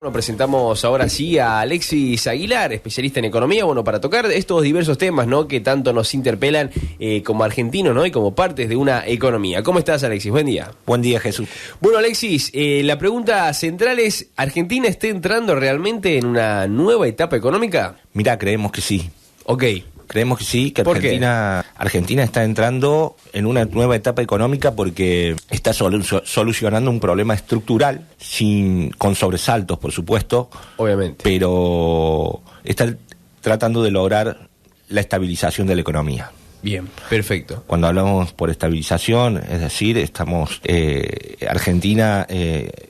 Bueno, presentamos ahora sí a Alexis Aguilar, especialista en economía, para tocar estos diversos temas, ¿no?, que tanto nos interpelan como argentinos, ¿no?, y como partes de una economía. ¿Cómo estás, Alexis? Buen día. Buen día, Jesús. Bueno, Alexis, la pregunta central es, ¿Argentina está entrando realmente en una nueva etapa económica? Mirá, creemos que sí. Ok. Creemos que sí, que ¿Por Argentina está entrando en una nueva etapa económica porque está solucionando un problema estructural, con sobresaltos, por supuesto. Obviamente. Pero está tratando de lograr la estabilización de la economía. Bien, perfecto. Cuando hablamos por estabilización, es decir, Argentina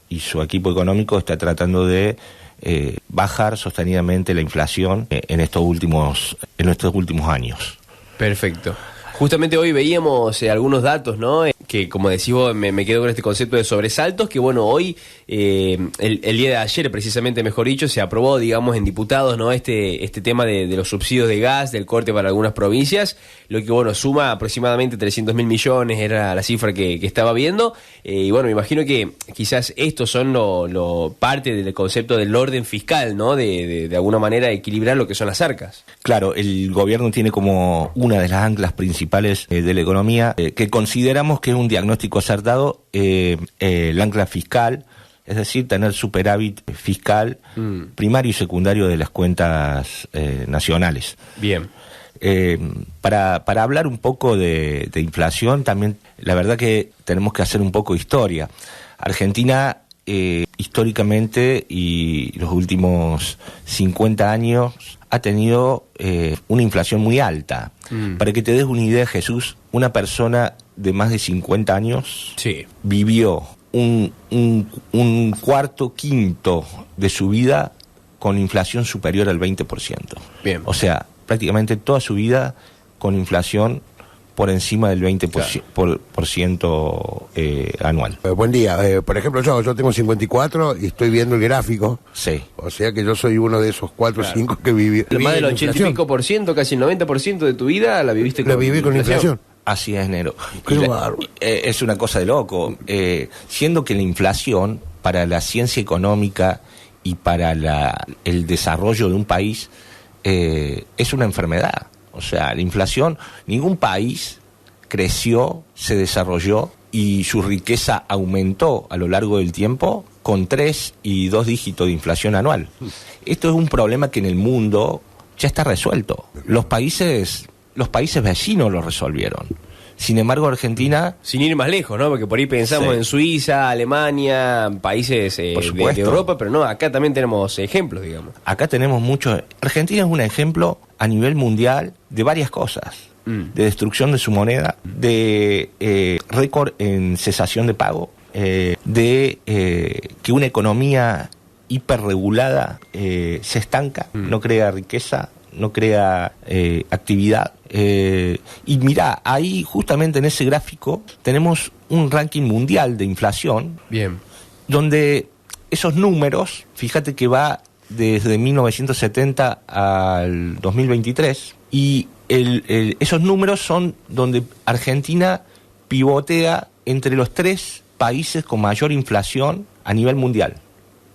y su equipo económico está tratando de bajar sostenidamente la inflación en estos últimos años. Perfecto. Justamente hoy veíamos algunos datos, ¿no?, que como decís vos, me quedo con este concepto de sobresaltos, que hoy, el día de ayer precisamente, mejor dicho, se aprobó, digamos, en diputados, ¿no?, este tema de los subsidios de gas, del corte para algunas provincias, lo que, suma aproximadamente 300.000 millones, era la cifra que estaba viendo, y me imagino que quizás estos son lo parte del concepto del orden fiscal, ¿no?, de alguna manera equilibrar lo que son las arcas. Claro, el gobierno tiene como una de las anclas principales de la economía, que consideramos que es un diagnóstico acertado, el ancla fiscal, es decir, tener superávit fiscal primario y secundario de las cuentas nacionales. Bien. Para hablar un poco de inflación, también la verdad que tenemos que hacer un poco de historia. Argentina, históricamente y los últimos 50 años, ha tenido una inflación muy alta. Para que te des una idea, Jesús, una persona de más de 50 años vivió un cuarto, quinto de su vida con inflación superior al 20%. Bien. O sea, prácticamente toda su vida con inflación por encima del 20% por ciento, anual. Buen día. Por ejemplo, yo tengo 54 y estoy viendo el gráfico. Sí. O sea que yo soy uno de esos 4 o 5 que viví. Más del 80 y pico por ciento, casi el 90% de tu vida la viviste con inflación. La viví con inflación. Así es, Nero. Es una cosa de loco. Siendo que la inflación, para la ciencia económica y para el desarrollo de un país, es una enfermedad. O sea, la inflación, ningún país creció, se desarrolló y su riqueza aumentó a lo largo del tiempo con 3 y 2 dígitos de inflación anual. Esto es un problema que en el mundo ya está resuelto. Los países vecinos lo resolvieron. Sin embargo, Argentina... Sin ir más lejos, ¿no? Porque por ahí pensamos en Suiza, Alemania, países de Europa, pero no, acá también tenemos ejemplos, digamos. Acá tenemos muchos... Argentina es un ejemplo a nivel mundial de varias cosas. De destrucción de su moneda, de récord en cesación de pago, de que una economía hiperregulada se estanca, no crea riqueza, no crea actividad. Y mirá, ahí justamente en ese gráfico tenemos un ranking mundial de inflación. Bien. Donde esos números, fíjate que va desde 1970 al 2023, y esos números son donde Argentina pivotea entre los 3 países con mayor inflación a nivel mundial.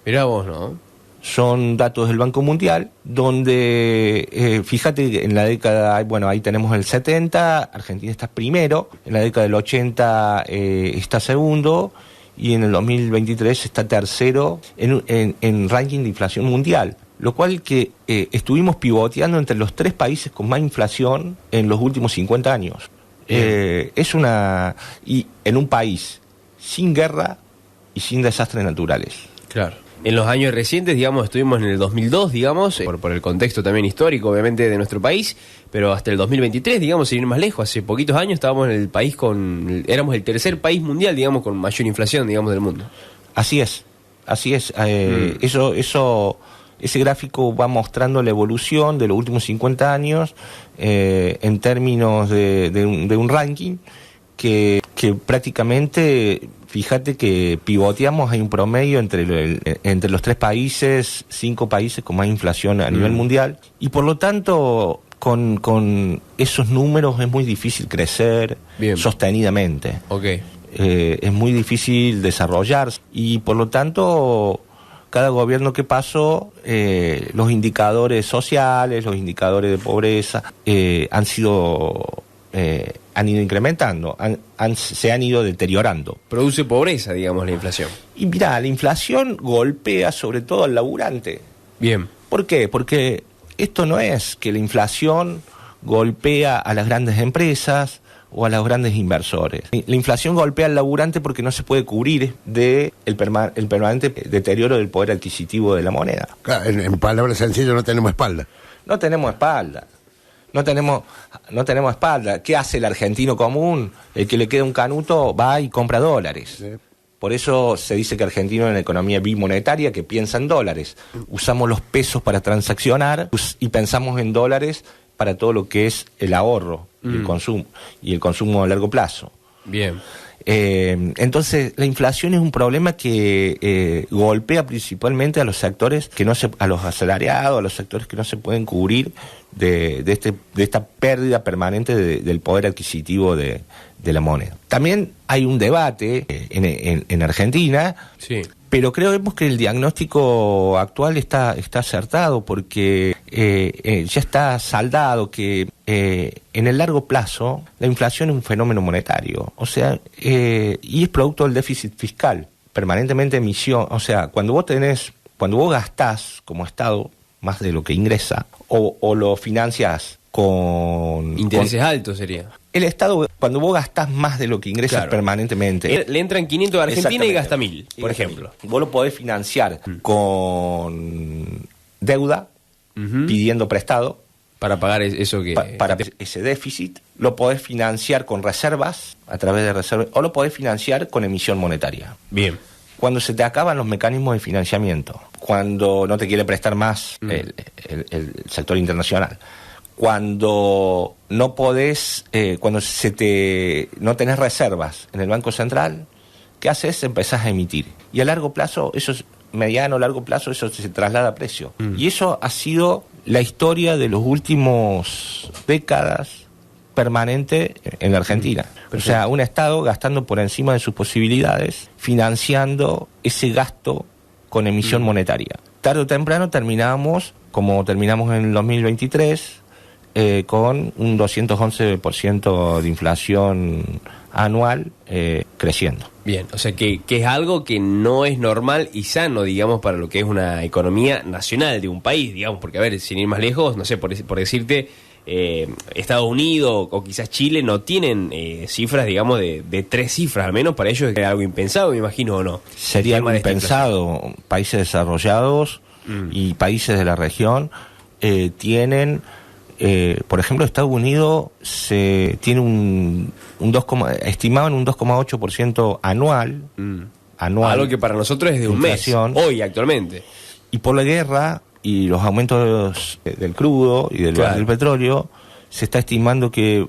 Mirá vos, ¿no? Son datos del Banco Mundial, donde, fíjate que en la década, ahí tenemos el 70, Argentina está primero, en la década del 80 está segundo, y en el 2023 está tercero en ranking de inflación mundial. Lo cual que estuvimos pivoteando entre los 3 países con más inflación en los últimos 50 años. Y en un país sin guerra y sin desastres naturales. Claro. En los años recientes, digamos, estuvimos en el 2002, digamos, por el contexto también histórico, obviamente, de nuestro país, pero hasta el 2023, digamos, sin ir más lejos, hace poquitos años estábamos en el país éramos el tercer país mundial, digamos, con mayor inflación, digamos, del mundo. Así es. Ese gráfico va mostrando la evolución de los últimos 50 años en términos de un ranking que prácticamente, fíjate que pivoteamos, hay un promedio entre los 3 países, 5 países con más inflación a nivel mundial, y por lo tanto con esos números es muy difícil crecer sostenidamente. Okay. Es muy difícil desarrollarse, y por lo tanto cada gobierno que pasó, los indicadores sociales, los indicadores de pobreza han ido incrementando, se han ido deteriorando. Produce pobreza, digamos, la inflación. Y mirá, la inflación golpea sobre todo al laburante. Bien. ¿Por qué? Porque esto no es que la inflación golpea a las grandes empresas o a los grandes inversores. La inflación golpea al laburante porque no se puede cubrir de el permanente deterioro del poder adquisitivo de la moneda. Claro, en palabras sencillas, no tenemos espalda. No tenemos espalda. No tenemos espalda. ¿Qué hace el argentino común? El que le queda un canuto va y compra dólares. Sí. Por eso se dice que argentino en la economía bimonetaria, que piensa en dólares. Usamos los pesos para transaccionar y pensamos en dólares para todo lo que es el ahorro y el consumo a largo plazo. Bien. Entonces la inflación es un problema que golpea principalmente a los sectores a los asalariados, a los sectores que no se pueden cubrir de esta pérdida permanente del poder adquisitivo de la moneda. También hay un debate en Argentina. Sí. Pero creemos que el diagnóstico actual está acertado porque ya está saldado que en el largo plazo la inflación es un fenómeno monetario, o sea, y es producto del déficit fiscal, permanentemente emisión, o sea, cuando vos gastás como Estado más de lo que ingresa o lo financias con intereses altos sería. El Estado, cuando vos gastás más de lo que ingresas, claro, permanentemente... Le entran 500 a Argentina y gasta 1.000, por ejemplo. Vos lo podés financiar con deuda, pidiendo prestado. Para pagar eso que... Para ese déficit. Lo podés financiar con reservas, a través de reservas, o lo podés financiar con emisión monetaria. Bien. Cuando se te acaban los mecanismos de financiamiento, cuando no te quiere prestar más el sector internacional, cuando no podés, no tenés reservas en el Banco Central, ¿qué haces? Empezás a emitir. Y a largo plazo, largo plazo, eso se traslada a precio. Y eso ha sido la historia de los últimos décadas permanente en la Argentina. Perfecto. O sea, un Estado gastando por encima de sus posibilidades, financiando ese gasto con emisión monetaria. Tarde o temprano terminamos, como terminamos en el 2023, con un 211% de inflación anual creciendo. Bien, o sea que es algo que no es normal y sano, digamos, para lo que es una economía nacional de un país, digamos, porque, a ver, sin ir más lejos, no sé, por decirte, Estados Unidos o quizás Chile no tienen cifras, digamos, de 3 cifras, al menos para ellos es algo impensado, me imagino, ¿o no? Sería algo impensado. Países desarrollados y países de la región tienen... por ejemplo, Estados Unidos tiene estimado en un 2,8% anual. Algo que para nosotros es de un mes, hoy, actualmente. Y por la guerra y los aumentos del crudo y del petróleo, se está estimando que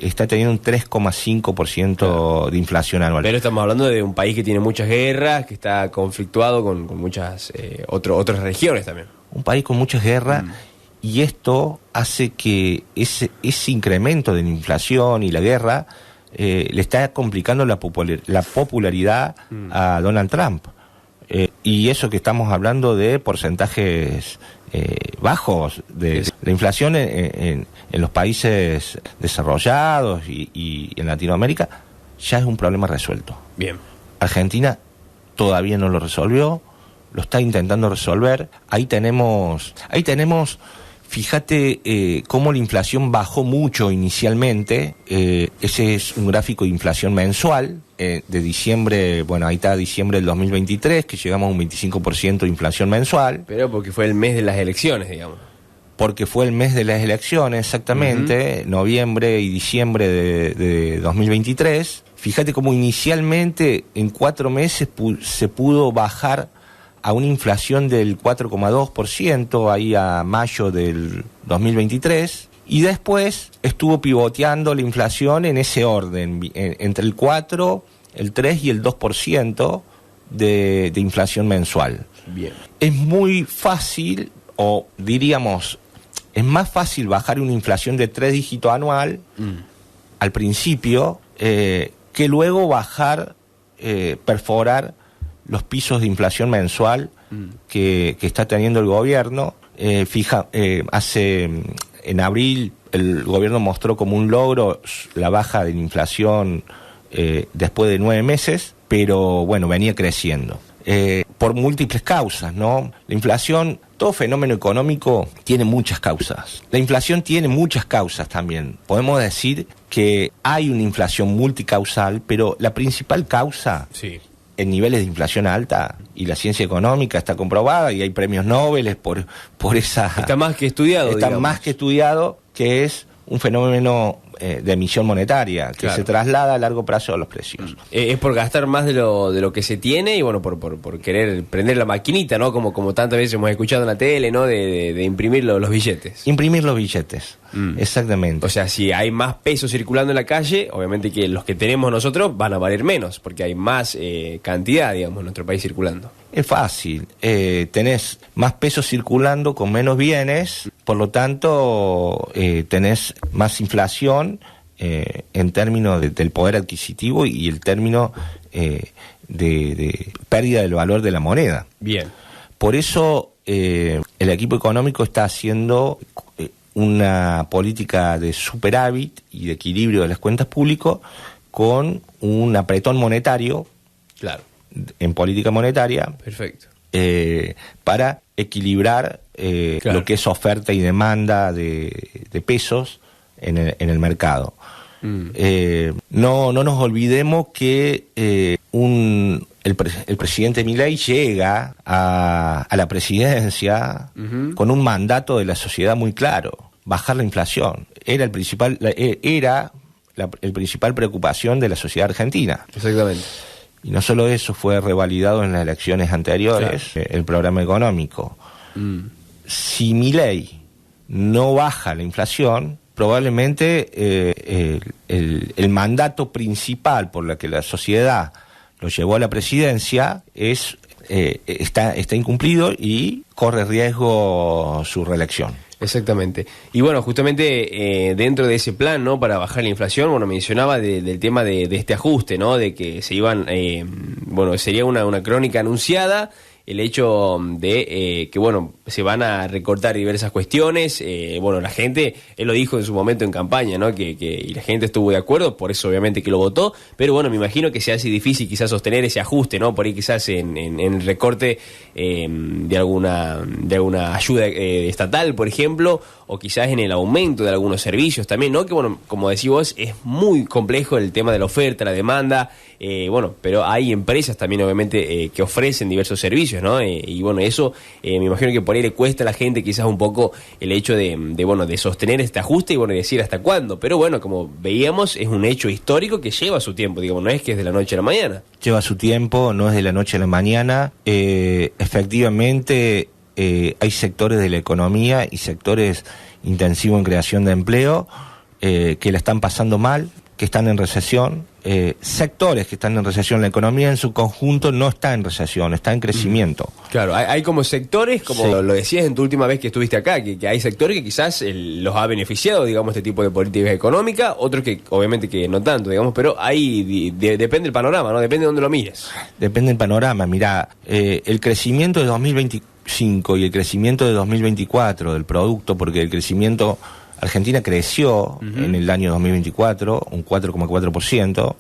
está teniendo un 3,5% de inflación anual. Pero estamos hablando de un país que tiene muchas guerras, que está conflictuado con muchas otras regiones también. Un país con muchas guerras. Y esto hace que ese incremento de la inflación y la guerra le está complicando la popularidad a Donald Trump. Y eso que estamos hablando de porcentajes bajos de la inflación en los países desarrollados y en Latinoamérica ya es un problema resuelto. Bien. Argentina todavía no lo resolvió, lo está intentando resolver. Ahí tenemos fíjate cómo la inflación bajó mucho inicialmente. Ese es un gráfico de inflación mensual de diciembre, ahí está diciembre del 2023, que llegamos a un 25% de inflación mensual. Pero porque fue el mes de las elecciones, digamos. Porque fue el mes de las elecciones, exactamente, noviembre y diciembre de 2023. Fíjate cómo inicialmente en 4 meses se pudo bajar a una inflación del 4,2% ahí a mayo del 2023, y después estuvo pivoteando la inflación en ese orden, entre el 4, el 3 y el 2% de inflación mensual. Bien. Es muy fácil, o diríamos, es más fácil bajar una inflación de 3 dígitos anual al principio que luego perforar los pisos de inflación mensual que está teniendo el gobierno. En abril el gobierno mostró como un logro la baja de la inflación después de 9 meses, pero bueno, venía creciendo. Por múltiples causas, ¿no? La inflación, todo fenómeno económico tiene muchas causas. La inflación tiene muchas causas también. Podemos decir que hay una inflación multicausal, pero la principal causa, en niveles de inflación alta, y la ciencia económica está comprobada, y hay premios Nobel por esa... Está más que estudiado, Está más que estudiado, que es un fenómeno de emisión monetaria, que se traslada a largo plazo a los precios. Es por gastar más de lo que se tiene y bueno, por querer prender la maquinita, ¿no? Como tantas veces hemos escuchado en la tele, ¿no? De imprimir los billetes. Imprimir los billetes, exactamente. O sea, si hay más pesos circulando en la calle, obviamente que los que tenemos nosotros van a valer menos, porque hay más cantidad, digamos, en nuestro país circulando. Es fácil, tenés más pesos circulando con menos bienes, por lo tanto tenés más inflación en términos del poder adquisitivo y el término de pérdida del valor de la moneda. Bien. Por eso el equipo económico está haciendo una política de superávit y de equilibrio de las cuentas públicas con un apretón monetario. Claro. En política monetaria. Perfecto. Para equilibrar lo que es oferta y demanda de pesos en el mercado. No nos olvidemos que el presidente Milei llega a la presidencia con un mandato de la sociedad muy claro: bajar la inflación. Era el principal preocupación de la sociedad argentina. Exactamente. Y no solo eso, fue revalidado en las elecciones anteriores, el programa económico. Si Milei no baja la inflación, probablemente el mandato principal por el que la sociedad lo llevó a la presidencia está incumplido y corre riesgo su reelección. Exactamente. Y bueno, justamente dentro de ese plan, ¿no?, para bajar la inflación, bueno, mencionaba del tema de este ajuste, ¿no?, de que se iban, sería una crónica anunciada, el hecho de que, bueno, se van a recortar diversas cuestiones. La gente, él lo dijo en su momento en campaña, ¿no?, y la gente estuvo de acuerdo, por eso obviamente que lo votó, pero bueno, me imagino que se hace difícil quizás sostener ese ajuste, ¿no?, por ahí quizás en el recorte de alguna ayuda estatal, por ejemplo, o quizás en el aumento de algunos servicios también, ¿no?, que bueno, como decís vos, es muy complejo el tema de la oferta, la demanda, pero hay empresas también obviamente que ofrecen diversos servicios, ¿no? Y bueno, eso me imagino que por ahí le cuesta a la gente quizás un poco el hecho de sostener este ajuste y decir hasta cuándo. Pero bueno, como veíamos, es un hecho histórico que lleva su tiempo, digamos, no es que es de la noche a la mañana. Lleva su tiempo, no es de la noche a la mañana. Efectivamente, hay sectores de la economía y sectores intensivos en creación de empleo que la están pasando mal, que están en recesión. Sectores que están en recesión. La economía en su conjunto no está en recesión, está en crecimiento. Claro, hay como sectores, como lo decías en tu última vez que estuviste acá, que hay sectores que quizás los ha beneficiado, digamos, este tipo de políticas económicas, otros que obviamente que no tanto, digamos, pero ahí depende el panorama, ¿no? Depende de dónde lo mires. Depende del panorama. Mirá, el crecimiento de 2025 y el crecimiento de 2024 del producto, porque el crecimiento... Argentina creció en el año 2024 un 4,4%,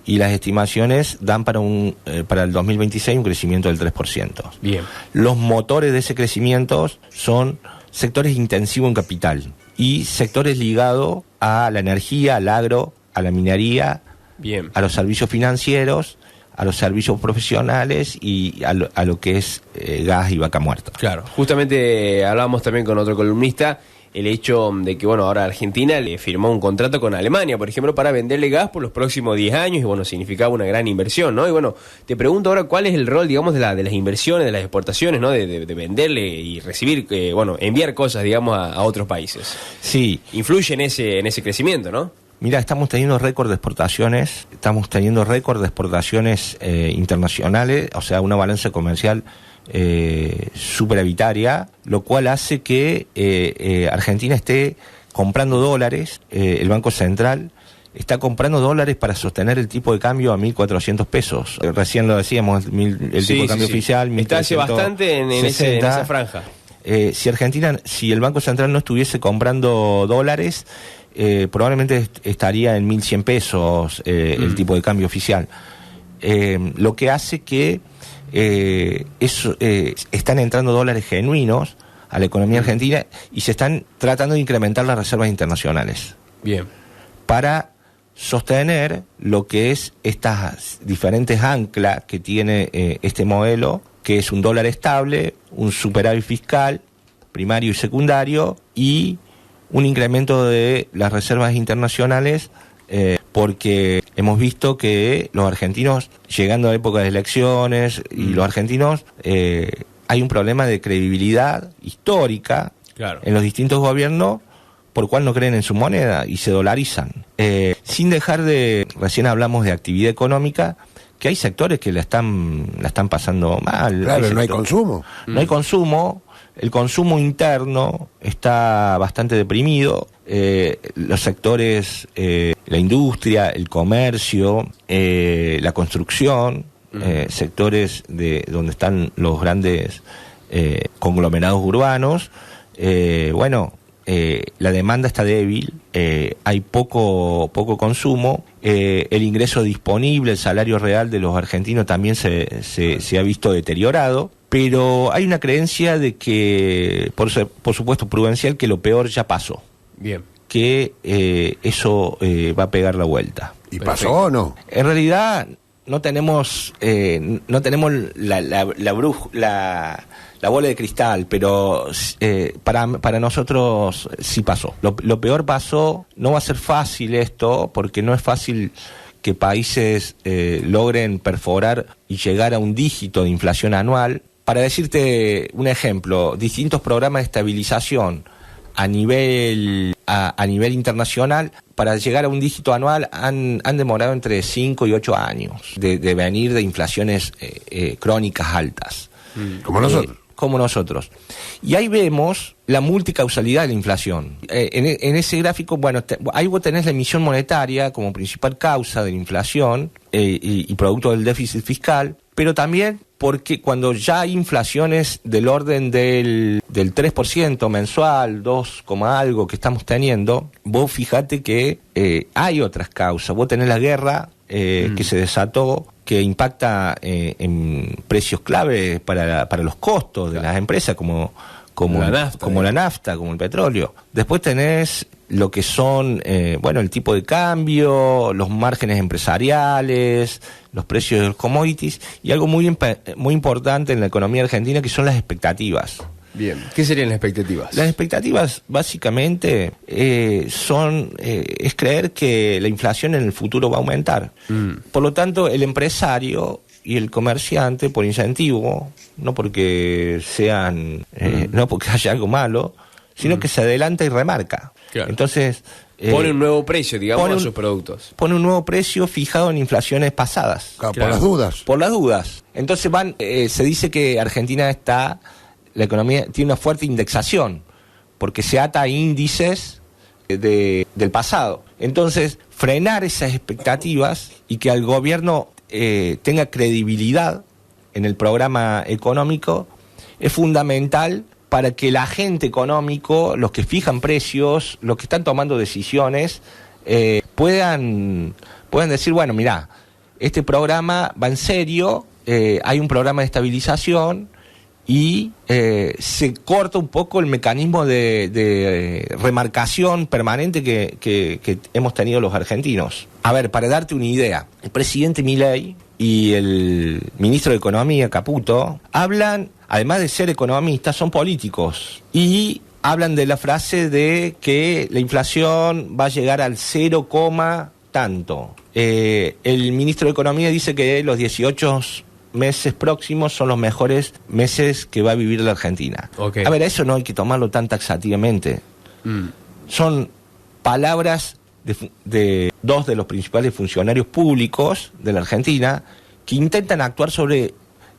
y las estimaciones dan para el 2026 un crecimiento del 3%. Bien. Los motores de ese crecimiento son sectores intensivos en capital y sectores ligados a la energía, al agro, a la minería, bien, a los servicios financieros, a los servicios profesionales y a lo que es gas y vaca muerta. Claro, justamente hablábamos también con otro columnista el hecho de que, bueno, ahora Argentina le firmó un contrato con Alemania, por ejemplo, para venderle gas por los próximos 10 años, y bueno, significaba una gran inversión, ¿no? Y bueno, te pregunto ahora cuál es el rol, digamos, de las inversiones, de las exportaciones, ¿no? De venderle y recibir, enviar cosas, digamos, a otros países. Sí. Influye en ese crecimiento, ¿no? Mira, estamos teniendo récord de exportaciones, internacionales, o sea, una balanza comercial superavitaria, lo cual hace que Argentina esté comprando dólares, el Banco Central, está comprando dólares para sostener el tipo de cambio a 1.400 pesos. Recién lo decíamos, el tipo de cambio oficial, 1.360. Está hace bastante en esa franja. Si el Banco Central no estuviese comprando dólares, probablemente estaría en 1.100 pesos el tipo de cambio oficial. Lo que hace que están entrando dólares genuinos a la economía argentina y se están tratando de incrementar las reservas internacionales. Bien. Para sostener lo que es estas diferentes anclas que tiene este modelo, que es un dólar estable, un superávit fiscal, primario y secundario, y un incremento de las reservas internacionales, porque hemos visto que los argentinos, llegando a época de elecciones, y los argentinos, hay un problema de credibilidad histórica en los distintos gobiernos, por cual no creen en su moneda y se dolarizan. Sin dejar de, recién hablamos de actividad económica, que hay sectores que la están pasando mal. Claro, no hay consumo. No hay consumo, el consumo interno está bastante deprimido, los sectores, la industria, el comercio, la construcción, sectores donde están los grandes conglomerados urbanos, la demanda está débil, hay poco consumo, el ingreso disponible, el salario real de los argentinos también se ha visto deteriorado, pero hay una creencia de que, por supuesto prudencial, que lo peor ya pasó. Bien. Que eso va a pegar la vuelta. ¿Y pasó o no? En realidad no tenemos la bola de cristal, pero para nosotros sí pasó. Lo peor pasó. No va a ser fácil esto, porque no es fácil que países logren perforar y llegar a un dígito de inflación anual. Para decirte un ejemplo, distintos programas de estabilización a nivel internacional, para llegar a un dígito anual han demorado entre 5 y 8 años de venir de inflaciones crónicas altas. Como nosotros. Como nosotros. Y ahí vemos la multicausalidad de la inflación. En ese gráfico, ahí vos tenés la emisión monetaria como principal causa de la inflación y producto del déficit fiscal, pero también porque cuando ya hay inflaciones del orden del 3% mensual, 2, algo que estamos teniendo, vos fijate que hay otras causas. Vos tenés la guerra que se desató, que impacta en precios clave para los costos de las empresas, como la nafta, como el petróleo. Después tenés lo que son, el tipo de cambio, los márgenes empresariales, los precios de los commodities, y algo muy importante en la economía argentina, que son las expectativas. Bien. ¿Qué serían las expectativas? Las expectativas, básicamente, es creer que la inflación en el futuro va a aumentar. Por lo tanto, el empresario y el comerciante, por incentivo, no porque no porque haya algo malo, sino que se adelanta y remarca. Claro. Entonces, pone un nuevo precio, digamos, a sus productos. Pone un nuevo precio fijado en inflaciones pasadas. Claro. Por las dudas. Por las dudas. Entonces se dice que Argentina la economía tiene una fuerte indexación, porque se ata a índices del pasado. Entonces, frenar esas expectativas y que el gobierno tenga credibilidad en el programa económico es fundamental para que el agente económico, los que fijan precios, los que están tomando decisiones, puedan decir, mirá, este programa va en serio, hay un programa de estabilización y se corta un poco el mecanismo de remarcación permanente que hemos tenido los argentinos. A ver, para darte una idea, el presidente Milei y el ministro de Economía, Caputo, hablan, además de ser economistas, son políticos y hablan de la frase de que la inflación va a llegar al 0, tanto. El ministro de Economía dice que los 18 meses próximos son los mejores meses que va a vivir la Argentina. Okay. A ver, eso no hay que tomarlo tan taxativamente. Son palabras de dos de los principales funcionarios públicos de la Argentina que intentan actuar sobre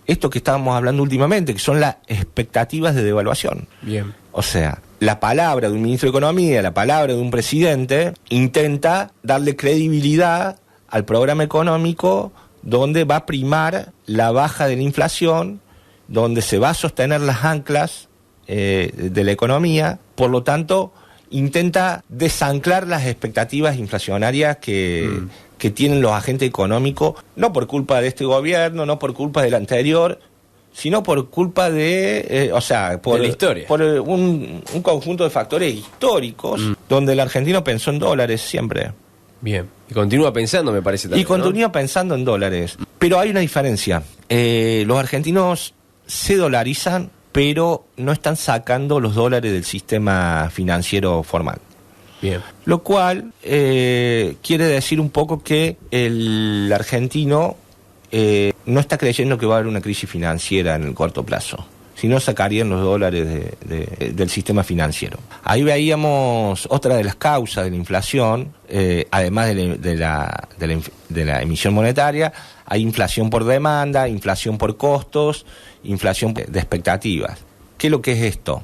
esto que estábamos hablando últimamente, que son las expectativas de devaluación. Bien. O sea, la palabra de un ministro de Economía, la palabra de un presidente, intenta darle credibilidad al programa económico donde va a primar la baja de la inflación, donde se va a sostener las anclas de la economía, por lo tanto intenta desanclar las expectativas inflacionarias que tienen los agentes económicos, no por culpa de este gobierno, no por culpa del anterior, sino por culpa de, por la historia, por un conjunto de factores históricos, donde el argentino pensó en dólares siempre. Bien, y continúa pensando, me parece también, y continúa pensando en dólares. Pero hay una diferencia. Los argentinos se dolarizan, pero no están sacando los dólares del sistema financiero formal. Bien. Lo cual quiere decir un poco que el argentino no está creyendo que va a haber una crisis financiera en el corto plazo. Si no, sacarían los dólares del sistema financiero. Ahí veíamos otra de las causas de la inflación, además de la emisión monetaria, hay inflación por demanda, inflación por costos, inflación de expectativas. ¿Qué es lo que es esto?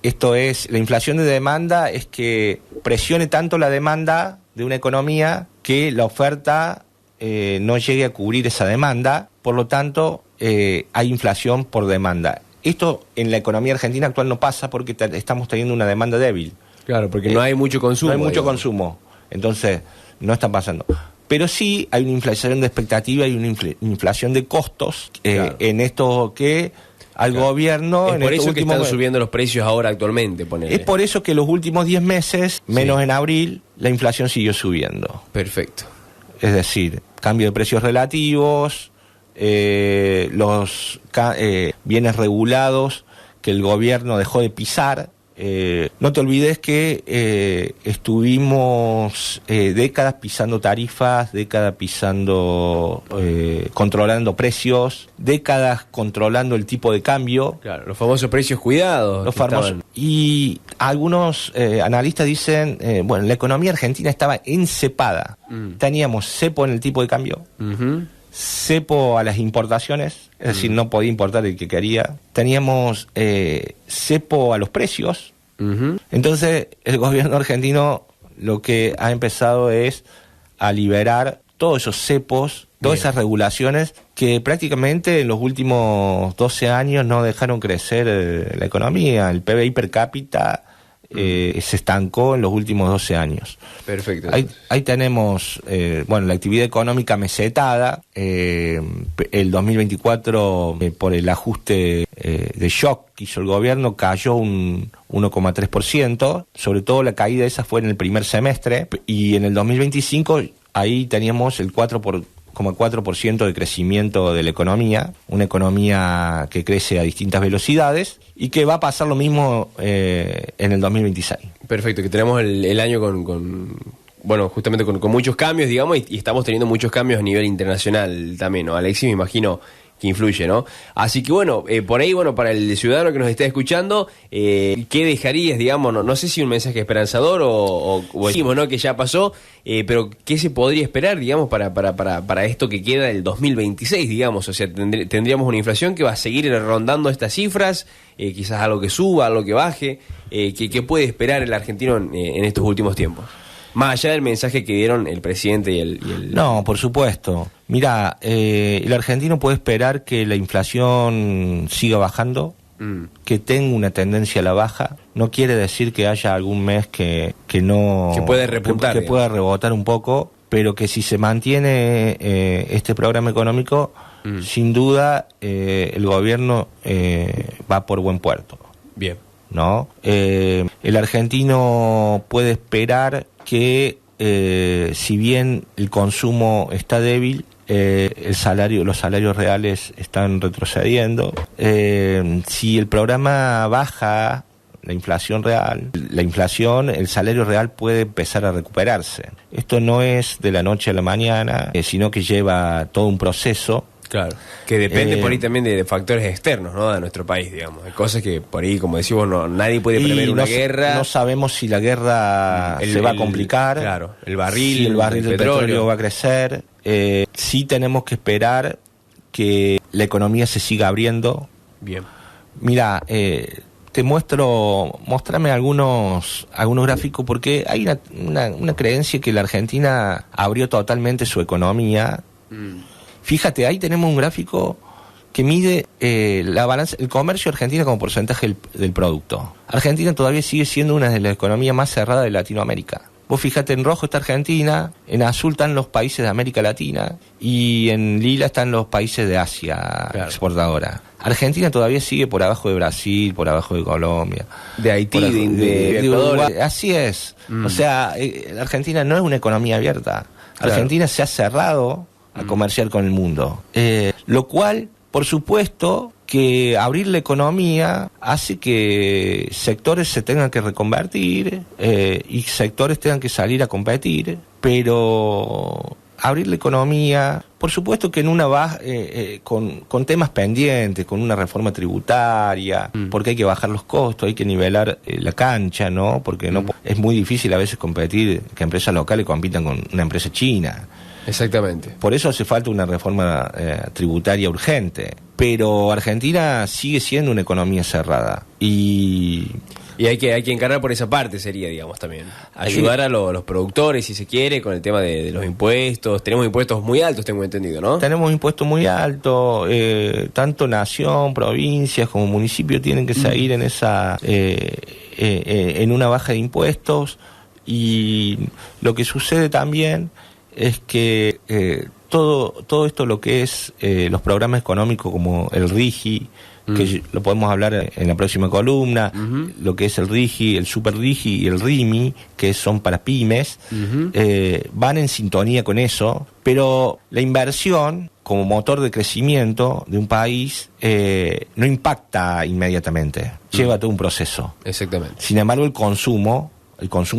Esto es, la inflación de demanda es que presione tanto la demanda de una economía que la oferta no llegue a cubrir esa demanda, por lo tanto hay inflación por demanda. Esto en la economía argentina actual no pasa porque estamos teniendo una demanda débil. Claro, porque no hay mucho consumo. No hay mucho consumo, entonces no está pasando. Pero sí hay una inflación de expectativa y una inflación de costos claro. En esto que al gobierno... Es por eso que están subiendo los precios ahora actualmente, ponele. Es por eso que los últimos 10 meses, menos en abril, la inflación siguió subiendo. Perfecto. Es decir, cambio de precios relativos, los bienes regulados que el gobierno dejó de pisar. No te olvides que estuvimos décadas pisando tarifas, décadas pisando, controlando precios, décadas controlando el tipo de cambio. Claro, los famosos precios cuidados. Los famosos. Y algunos analistas dicen, bueno, la economía argentina estaba encepada. Teníamos cepo en el tipo de cambio. Cepo a las importaciones, es decir, no podía importar el que quería. Teníamos cepo a los precios. Entonces, el gobierno argentino lo que ha empezado es a liberar todos esos cepos, todas esas regulaciones que prácticamente en los últimos 12 años no dejaron crecer la economía. El PBI per cápita se estancó en los últimos 12 años. Perfecto. Ahí tenemos, la actividad económica mesetada. El 2024, por el ajuste de shock que hizo el gobierno, cayó un 1,3%. Sobre todo la caída esa fue en el primer semestre. Y en el 2025, ahí teníamos el 4,4% de crecimiento de la economía, una economía que crece a distintas velocidades y que va a pasar lo mismo en el 2026. Perfecto, que tenemos el año justamente con muchos cambios, digamos, y estamos teniendo muchos cambios a nivel internacional también, ¿no? Alexis, me imagino que influye, ¿no? Así que por ahí, para el ciudadano que nos está escuchando, ¿qué dejarías, digamos? No sé si un mensaje esperanzador o decimos, ¿no? Que ya pasó, pero ¿qué se podría esperar, digamos, para esto que queda del 2026, digamos? O sea, tendríamos una inflación que va a seguir rondando estas cifras, quizás algo que suba, algo que baje. ¿Qué puede esperar el argentino en estos últimos tiempos? Más allá del mensaje que dieron el presidente y el... No, por supuesto. Mirá, el argentino puede esperar que la inflación siga bajando, que tenga una tendencia a la baja. No quiere decir que haya algún mes que no... Que puede repuntar. Que pueda rebotar un poco, pero que si se mantiene este programa económico, sin duda el gobierno va por buen puerto. Bien. ¿No? El argentino puede esperar que si bien el consumo está débil, los salarios reales están retrocediendo. Si el programa baja la inflación real, el salario real puede empezar a recuperarse. Esto no es de la noche a la mañana, sino que lleva todo un proceso. Claro, que depende por ahí también de factores externos, ¿no? De nuestro país, digamos. Hay cosas que por ahí, como decimos, nadie puede prever una guerra. No sabemos si la guerra se va a complicar. Claro, el barril, si el barril del petróleo va a crecer. Sí tenemos que esperar que la economía se siga abriendo. Bien. Mira, te mostrame algunos gráficos, porque hay una creencia que la Argentina abrió totalmente su economía. Fíjate, ahí tenemos un gráfico que mide la balanza, el comercio argentino como porcentaje del producto. Argentina todavía sigue siendo una de las economías más cerradas de Latinoamérica. Vos fíjate, en rojo está Argentina, en azul están los países de América Latina y en lila están los países de Asia, exportadora. Argentina todavía sigue por abajo de Brasil, por abajo de Colombia. De Haití, de Uruguay. Así es. O sea, la Argentina no es una economía abierta. Argentina se ha cerrado a comerciar con el mundo. Lo cual, por supuesto, que abrir la economía hace que sectores se tengan que reconvertir y sectores tengan que salir a competir, pero abrir la economía, por supuesto que en una con temas pendientes, con una reforma tributaria, porque hay que bajar los costos, hay que nivelar la cancha, ¿no? Porque no es muy difícil a veces competir, que empresas locales compitan con una empresa china. Exactamente. Por eso hace falta una reforma tributaria urgente. Pero Argentina sigue siendo una economía cerrada. Y hay que encarar por esa parte, sería, digamos, también. Ayudar a los productores, si se quiere, con el tema de los impuestos. Tenemos impuestos muy altos, tengo entendido, ¿no? Tenemos impuestos muy altos. Tanto nación, provincias como municipios tienen que seguir en esa en una baja de impuestos. Y lo que sucede también es que todo esto, lo que es los programas económicos como el RIGI, que lo podemos hablar en la próxima columna, lo que es el RIGI, el Super RIGI y el RIMI, que son para pymes, van en sintonía con eso, pero la inversión como motor de crecimiento de un país no impacta inmediatamente, lleva todo un proceso. Exactamente. Sin embargo, el consumo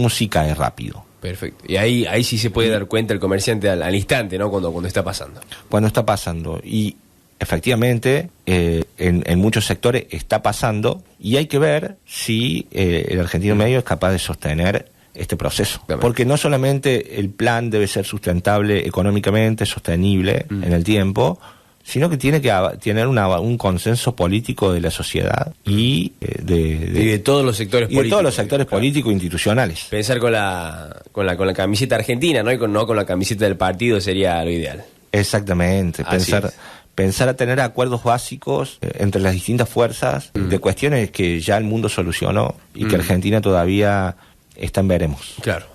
sí cae rápido. Perfecto. Y ahí sí se puede dar cuenta el comerciante al instante, ¿no? Cuando está pasando. Cuando está pasando. Y efectivamente, en muchos sectores está pasando, y hay que ver si el argentino medio es capaz de sostener este proceso. También. Porque no solamente el plan debe ser sustentable económicamente, sostenible en el tiempo, sino que tiene que tener un consenso político de la sociedad y de todos los sectores políticos. De todos los sectores políticos e institucionales. Pensar con la camiseta argentina, ¿no? Y no con la camiseta del partido sería lo ideal. Exactamente. Pensar a tener acuerdos básicos entre las distintas fuerzas de cuestiones que ya el mundo solucionó y que Argentina todavía está en veremos. Claro.